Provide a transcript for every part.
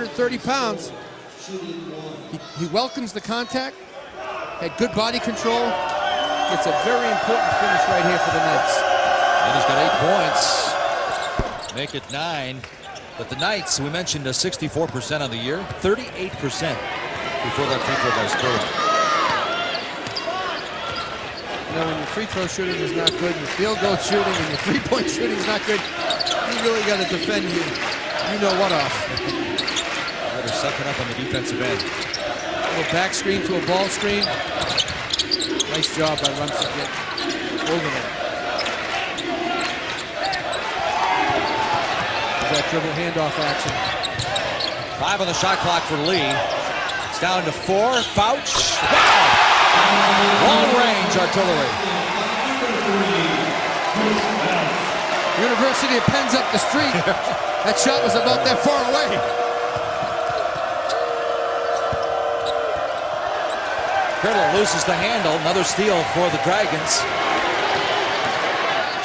130 pounds. He welcomes the contact, had good body control. It's a very important finish right here for the Knights. And he's got 8 points. Make it 9. But the Knights, we mentioned 64% on the year, 38% before that free throw guy's through. You know, when your free throw shooting is not good, your field goal shooting and your three-point shooting is not good, you really got to defend you know what off. They're second up on the defensive end. A little back screen to a ball screen. Nice job by Rumson getting over there. That dribble handoff action. 5 on the shot clock for Lee. It's down to 4. Fouch. Wow! Long range artillery. University of Penn's up the street. That shot was about that far away. Criddle loses the handle. Another steal for the Dragons.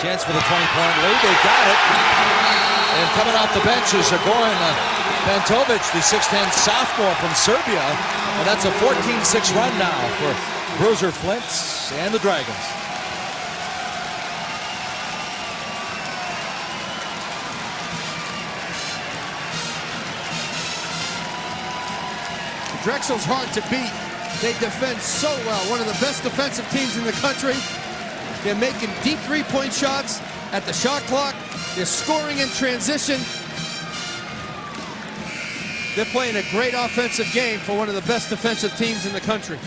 Chance for the 20-point lead. They got it. And coming off the bench is Goran Pantovic, the 6'10 sophomore from Serbia. And that's a 14-6 run now for Bruiser Flint and the Dragons. Drexel's hard to beat. They defend so well. One of the best defensive teams in the country. They're making deep three-point shots at the shot clock. They're scoring in transition. They're playing a great offensive game for one of the best defensive teams in the country.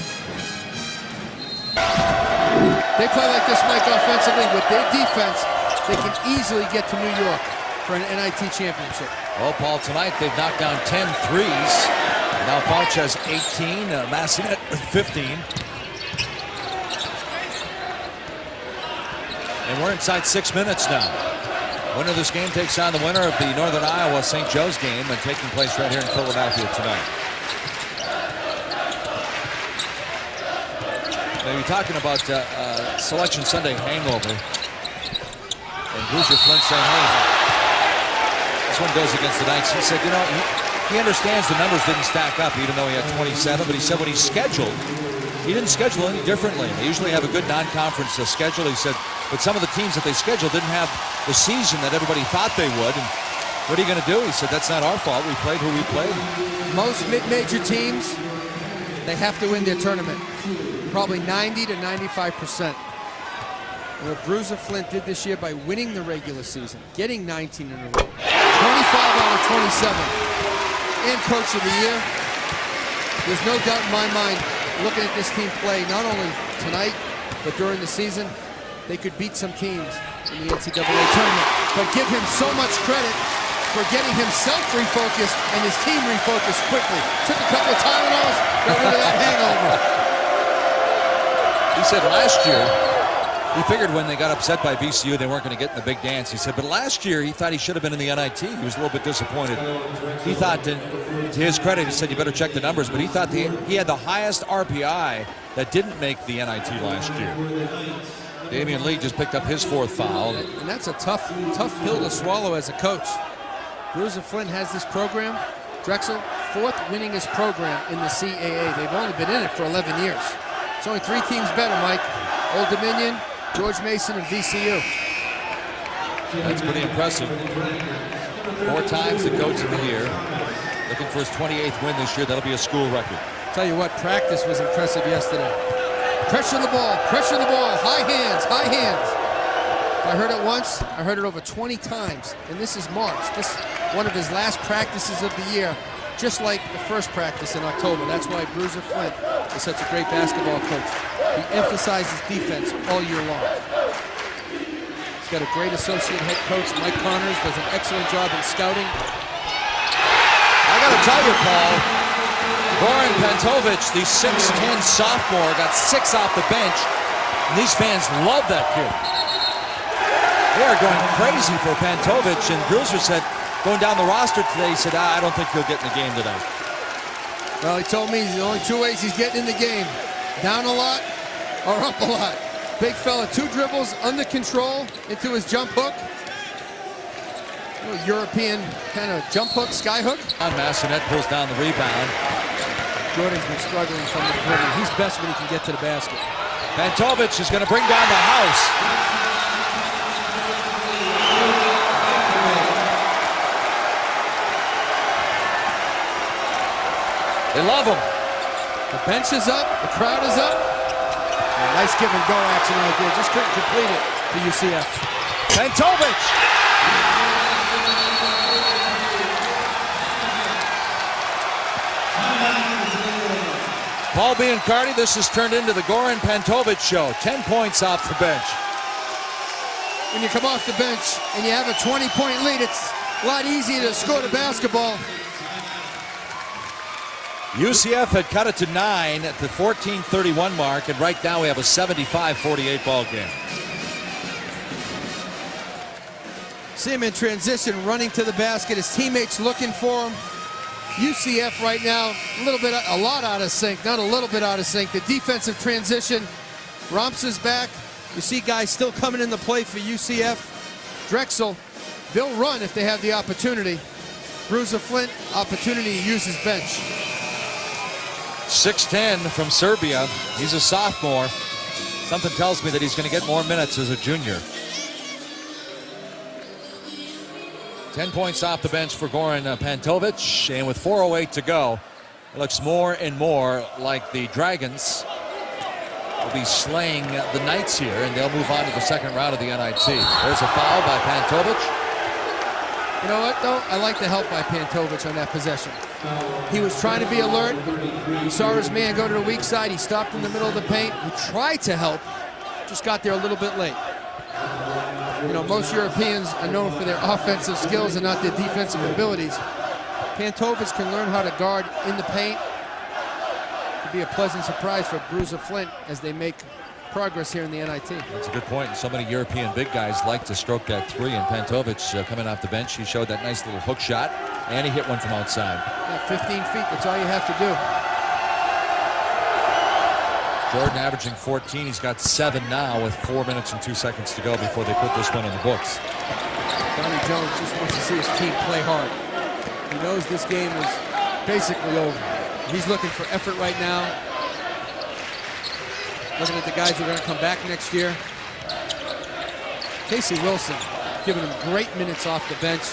They play like this, Mike, offensively. With their defense, they can easily get to New York for an NIT championship. Well, Paul, tonight they've knocked down 10 threes. Now Fouch has 18, Massinet with 15. And we're inside 6 minutes now. Winner of this game takes on the winner of the Northern Iowa St. Joe's game, and taking place right here in Philadelphia tonight. Now you're talking about Selection Sunday hangover. And Bruiser Flint saying, hey, this one goes against the Knights. He said, you know, he understands the numbers didn't stack up, even though he had 27, but he said when he scheduled, he didn't schedule any differently. They usually have a good non-conference schedule. He said, but some of the teams that they scheduled didn't have the season that everybody thought they would. And what are you going to do? He said, that's not our fault. We played who we played. Most mid-major teams, they have to win their tournament. Probably 90 to 95%. What Bruiser Flint did this year by winning the regular season, getting 19 in a row, 25 out of 27, and Coach of the Year. There's no doubt in my mind, looking at this team play, not only tonight, but during the season, they could beat some teams in the NCAA tournament. But give him so much credit for getting himself refocused and his team refocused quickly. Took a couple of Tylenols, got rid of that hangover. He said last year, he figured when they got upset by VCU, they weren't going to get in the big dance. He said, but last year, he thought he should have been in the NIT. He was a little bit disappointed. He thought, to his credit, he said, you better check the numbers, but he thought he had the highest RPI that didn't make the NIT last year. Damian Lee just picked up his 4th foul. And that's a tough pill to swallow as a coach. Bruiser Flint has this program. Drexel, 4th winningest program in the CAA. They've only been in it for 11 years. It's only 3 teams better, Mike. Old Dominion, George Mason, and VCU. That's pretty impressive. 4 times the Coach of the Year. Looking for his 28th win this year. That'll be a school record. Tell you what, practice was impressive yesterday. Pressure the ball, high hands, high hands. If I heard it once, I heard it over 20 times. And this is March. This is one of his last practices of the year, just like the first practice in October. That's why Bruiser Flint is such a great basketball coach. He emphasizes defense all year long. He's got a great associate head coach, Mike Connors, does an excellent job in scouting. I got to tell you, Paul, Goran Pantovic, the 6'10 sophomore, got 6 off the bench, and these fans love that kid. They are going crazy for Pantovic, and Bruiser said, going down the roster today, he said, I don't think he'll get in the game today. Well, he told me the only 2 ways he's getting in the game. Down a lot or up a lot. Big fella, 2 dribbles, under control, into his jump hook. little European kind of jump hook, sky hook. Massenet pulls down the rebound. Jordan's been struggling from the perimeter. He's best when he can get to the basket. Pantovic is going to bring down the house. They love him. The bench is up, the crowd is up. And nice give and go action right there. Just couldn't complete it to UCF. Pantovic. Paul Biancardi, this has turned into the Goran Pantovic show. 10 points off the bench. When you come off the bench and you have a 20-point lead, it's a lot easier to score the basketball. UCF had cut it to 9 at the 14:31 mark, and right now we have a 75-48 ball game. See him in transition, running to the basket. His teammates looking for him. UCF right now, a lot out of sync, not a little bit out of sync. The defensive transition, Romps is back. You see guys still coming in the play for UCF. Drexel, they'll run if they have the opportunity. Bruiser Flint, opportunity to use his bench. 6'10" from Serbia. He's a sophomore. Something tells me that he's going to get more minutes as a junior. 10 points off the bench for Goran Pantovic, and with 4:08 to go, it looks more and more like the Dragons will be slaying the Knights here, and they'll move on to the second round of the NIT. There's a foul by Pantovic. You know what, though? I like the help by Pantovic on that possession. He was trying to be alert. He saw his man go to the weak side. He stopped in the middle of the paint. He tried to help, just got there a little bit late. You know, most Europeans are known for their offensive skills and not their defensive abilities. Pantovic can learn how to guard in the paint. Could be a pleasant surprise for Bruiser Flint as they make progress here in the NIT. That's a good point. And so many European big guys like to stroke that three, and Pantovic coming off the bench, he showed that nice little hook shot, and he hit one from outside. Yeah, 15 feet, that's all you have to do. Jordan averaging 14. He's got 7 now with 4 minutes and 2 seconds to go before they put this one in the books. Donnie Jones just wants to see his team play hard. He knows this game is basically over. He's looking for effort right now. Looking at the guys who are going to come back next year. Casey Wilson giving him great minutes off the bench.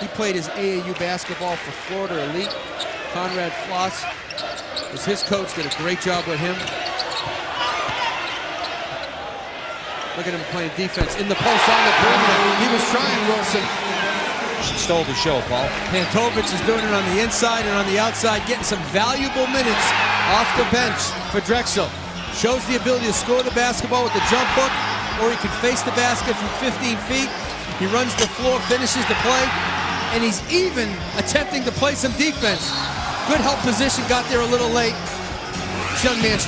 He played his AAU basketball for Florida Elite. Conrad Floss was his coach, did a great job with him. Look at him playing defense in the post on the perimeter. He was trying, Wilson. She stole the show, Paul. Pantovic is doing it on the inside and on the outside, getting some valuable minutes off the bench for Drexel. Shows the ability to score the basketball with the jump hook, or he can face the basket from 15 feet. He runs the floor, finishes the play, and he's even attempting to play some defense. Good help position, got there a little late. This young man